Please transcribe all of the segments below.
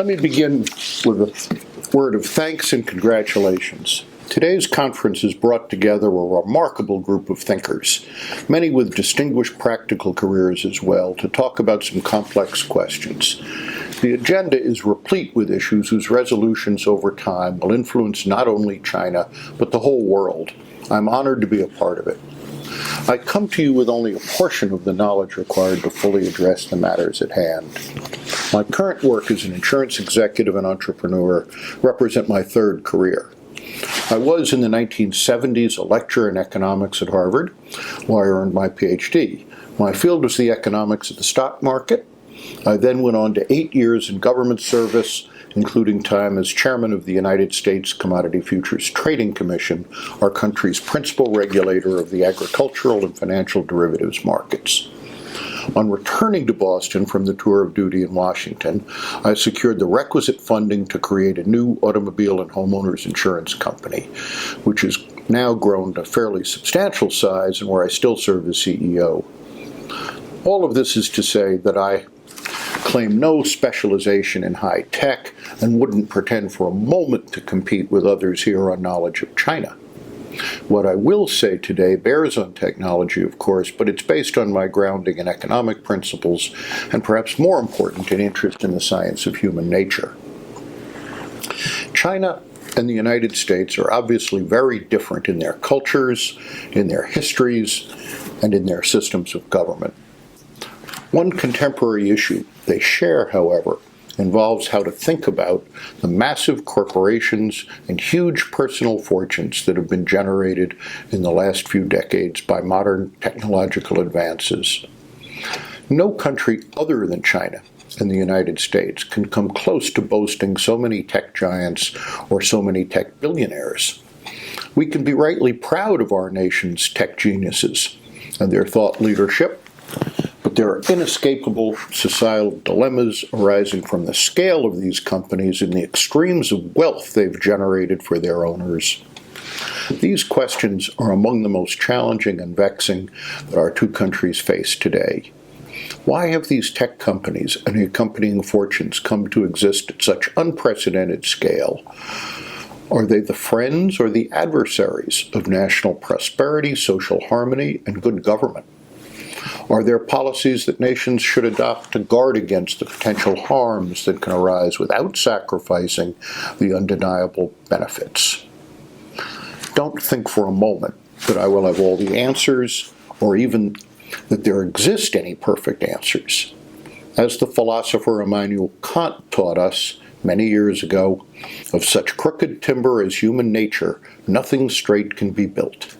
Let me begin with a word of thanks and congratulations. Today's conference has brought together a remarkable group of thinkers, many with distinguished practical careers as well, to talk about some complex questions. The agenda is replete with issues whose resolutions over time will influence not only China, but the whole world. I'm honored to be a part of it. I come to you with only a portion of the knowledge required to fully address the matters at hand. My current work as an insurance executive and entrepreneur represent my third career. I was in the 1970s a lecturer in economics at Harvard, where I earned my PhD. My field was the economics of the stock market. I then went on to 8 years in government service, including time as chairman of the United States Commodity Futures Trading Commission, our country's principal regulator of the agricultural and financial derivatives markets. On returning to Boston from the tour of duty in Washington, I secured the requisite funding to create a new automobile and homeowners insurance company, which has now grown to a fairly substantial size and where I still serve as CEO. All of this is to say that I claim no specialization in high tech and wouldn't pretend for a moment to compete with others here on knowledge of China. What I will say today bears on technology, of course, but it's based on my grounding in economic principles and, perhaps more important, an interest in the science of human nature. China and the United States are obviously very different in their cultures, in their histories, and in their systems of government. One contemporary issue they share, however, involves how to think about the massive corporations and huge personal fortunes that have been generated in the last few decades by modern technological advances. No country other than China and the United States can come close to boasting so many tech giants or so many tech billionaires. We can be rightly proud of our nation's tech geniuses and their thought leadership, but there are inescapable societal dilemmas arising from the scale of these companies and the extremes of wealth they've generated for their owners. These questions are among the most challenging and vexing that our two countries face today. Why have these tech companies and the accompanying fortunes come to exist at such unprecedented scale? Are they the friends or the adversaries of national prosperity, social harmony, and good government? Are there policies that nations should adopt to guard against the potential harms that can arise without sacrificing the undeniable benefits? Don't think for a moment that I will have all the answers, or even that there exist any perfect answers. As the philosopher Immanuel Kant taught us many years ago, of such crooked timber as human nature, nothing straight can be built.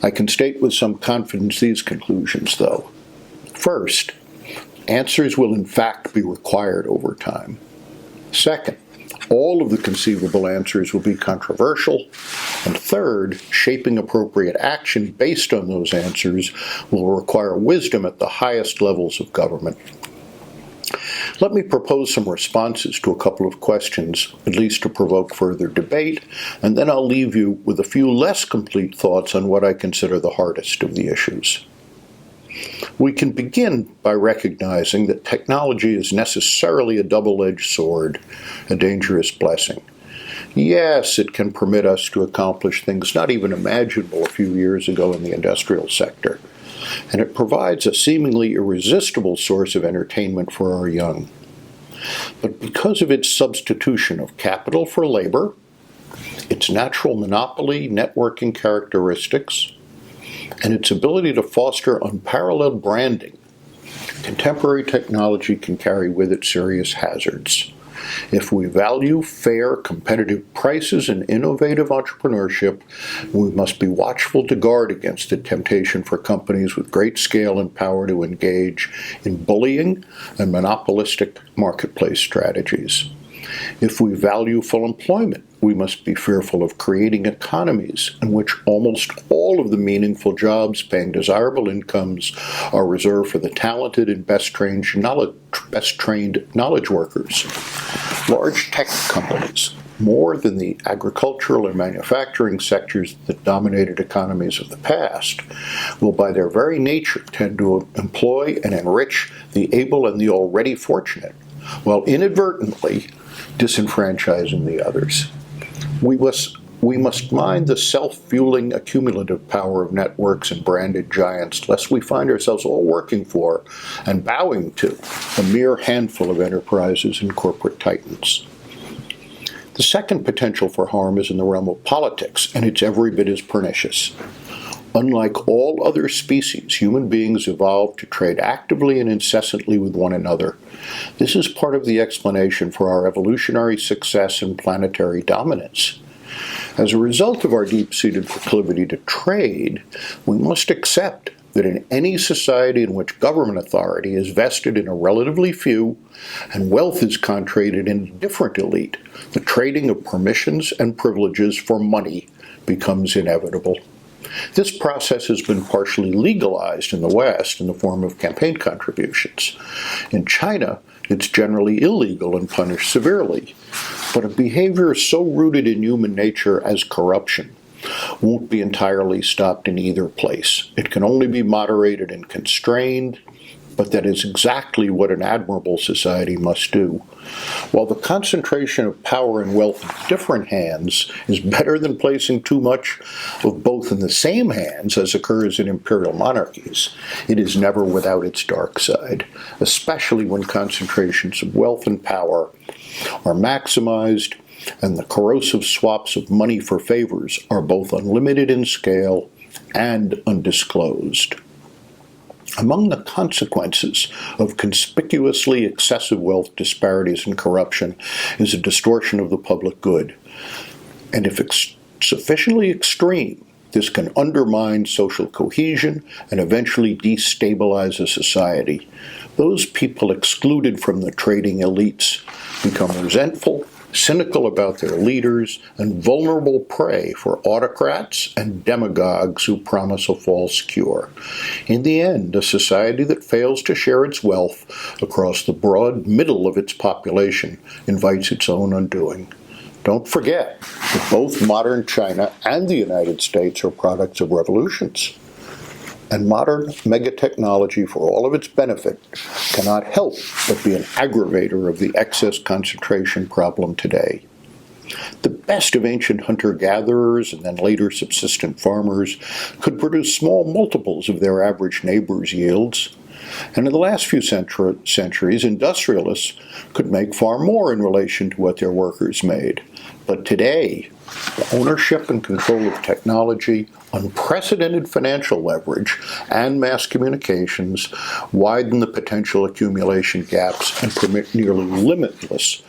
I can state with some confidence these conclusions, though. First, answers will in fact be required over time. Second, all of the conceivable answers will be controversial. And third, shaping appropriate action based on those answers will require wisdom at the highest levels of government. Let me propose some responses to a couple of questions, at least to provoke further debate, and then I'll leave you with a few less complete thoughts on what I consider the hardest of the issues. We can begin by recognizing that technology is necessarily a double-edged sword, a dangerous blessing. Yes, it can permit us to accomplish things not even imaginable a few years ago in the industrial sector, and it provides a seemingly irresistible source of entertainment for our young. But because of its substitution of capital for labor, its natural monopoly networking characteristics, and its ability to foster unparalleled branding, contemporary technology can carry with it serious hazards. If we value fair, competitive prices and innovative entrepreneurship, we must be watchful to guard against the temptation for companies with great scale and power to engage in bullying and monopolistic marketplace strategies. If we value full employment, we must be fearful of creating economies in which almost all of the meaningful jobs paying desirable incomes are reserved for the talented and best-trained knowledge workers. Large tech companies, more than the agricultural and manufacturing sectors that dominated economies of the past, will by their very nature tend to employ and enrich the able and the already fortunate, while inadvertently disenfranchising the others. We must mind the self-fueling accumulative power of networks and branded giants, lest we find ourselves all working for and bowing to a mere handful of enterprises and corporate titans. The second potential for harm is in the realm of politics, and it's every bit as pernicious. Unlike all other species, human beings evolved to trade actively and incessantly with one another. This is part of the explanation for our evolutionary success and planetary dominance. As a result of our deep-seated proclivity to trade, we must accept that in any society in which government authority is vested in a relatively few and wealth is concentrated in a different elite, the trading of permissions and privileges for money becomes inevitable. This process has been partially legalized in the West in the form of campaign contributions. In China, it's generally illegal and punished severely. But a behavior so rooted in human nature as corruption won't be entirely stopped in either place. It can only be moderated and constrained, but that is exactly what an admirable society must do. While the concentration of power and wealth in different hands is better than placing too much of both in the same hands, as occurs in imperial monarchies, it is never without its dark side, especially when concentrations of wealth and power are maximized and the corrosive swaps of money for favors are both unlimited in scale and undisclosed. Among the consequences of conspicuously excessive wealth disparities and corruption is a distortion of the public good. And if sufficiently extreme, this can undermine social cohesion and eventually destabilize a society. Those people excluded from the trading elites become resentful, cynical about their leaders, and vulnerable prey for autocrats and demagogues who promise a false cure. In the end, a society that fails to share its wealth across the broad middle of its population invites its own undoing. Don't forget that both modern China and the United States are products of revolutions. And modern megatechnology, for all of its benefit, cannot help but be an aggravator of the excess concentration problem today. The best of ancient hunter-gatherers and then later subsistent farmers could produce small multiples of their average neighbor's yields. And in the last few centuries, industrialists could make far more in relation to what their workers made. But today, the ownership and control of technology, unprecedented financial leverage, and mass communications widen the potential accumulation gaps and permit nearly limitless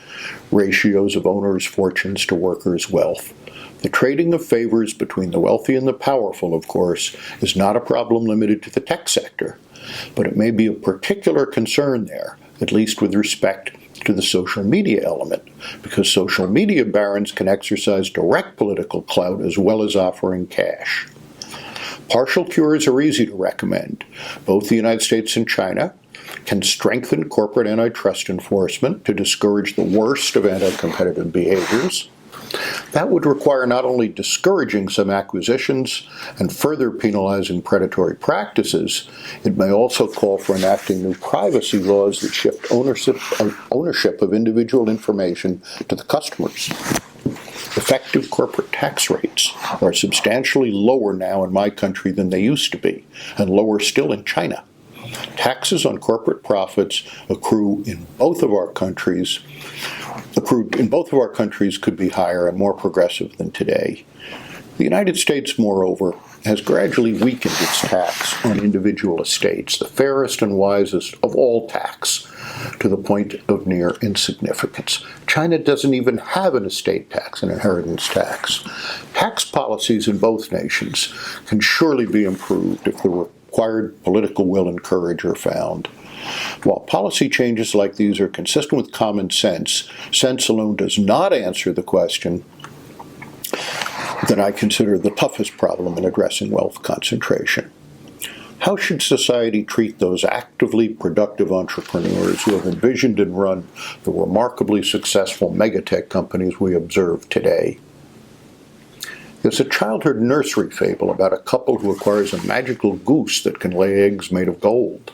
ratios of owners' fortunes to workers' wealth. The trading of favors between the wealthy and the powerful, of course, is not a problem limited to the tech sector, but it may be of particular concern there, at least with respect to the social media element, because social media barons can exercise direct political clout as well as offering cash. Partial cures are easy to recommend. Both the United States and China can strengthen corporate antitrust enforcement to discourage the worst of anti-competitive behaviors. That would require not only discouraging some acquisitions and further penalizing predatory practices, it may also call for enacting new privacy laws that shift ownership of individual information to the customers. Effective corporate tax rates are substantially lower now in my country than they used to be, and lower still in China. Taxes on corporate profits accrued in both of our countries could be higher and more progressive than today. The United States, moreover, has gradually weakened its tax on individual estates, the fairest and wisest of all tax, to the point of near insignificance. China doesn't even have an estate tax, an inheritance tax. Tax policies in both nations can surely be improved if the required political will and courage are found. While policy changes like these are consistent with common sense, sense alone does not answer the question that I consider the toughest problem in addressing wealth concentration. How should society treat those actively productive entrepreneurs who have envisioned and run the remarkably successful megatech companies we observe today? There's a childhood nursery fable about a couple who acquires a magical goose that can lay eggs made of gold.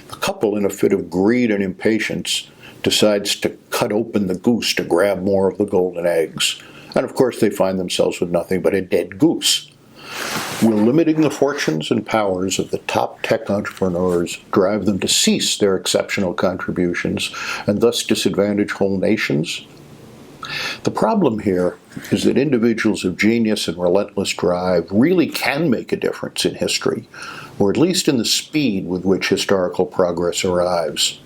The couple, in a fit of greed and impatience, decides to cut open the goose to grab more of the golden eggs. And of course they find themselves with nothing but a dead goose. Will limiting the fortunes and powers of the top tech entrepreneurs drive them to cease their exceptional contributions and thus disadvantage whole nations? The problem here is that individuals of genius and relentless drive really can make a difference in history, or at least in the speed with which historical progress arrives.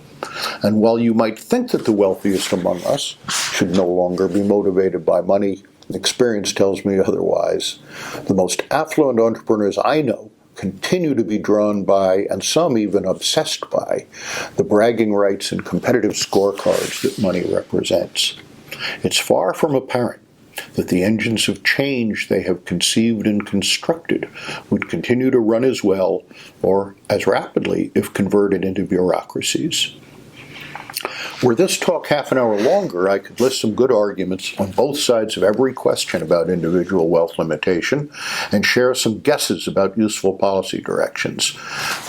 And while you might think that the wealthiest among us should no longer be motivated by money, experience tells me otherwise. The most affluent entrepreneurs I know continue to be drawn by, and some even obsessed by, the bragging rights and competitive scorecards that money represents. It's far from apparent that the engines of change they have conceived and constructed would continue to run as well or as rapidly if converted into bureaucracies. Were this talk half an hour longer, I could list some good arguments on both sides of every question about individual wealth limitation and share some guesses about useful policy directions.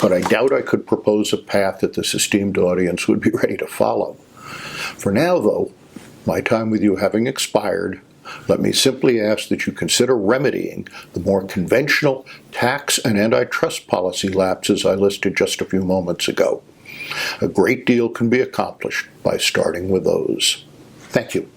But I doubt I could propose a path that this esteemed audience would be ready to follow. For now, though, my time with you having expired, let me simply ask that you consider remedying the more conventional tax and antitrust policy lapses I listed just a few moments ago. A great deal can be accomplished by starting with those. Thank you.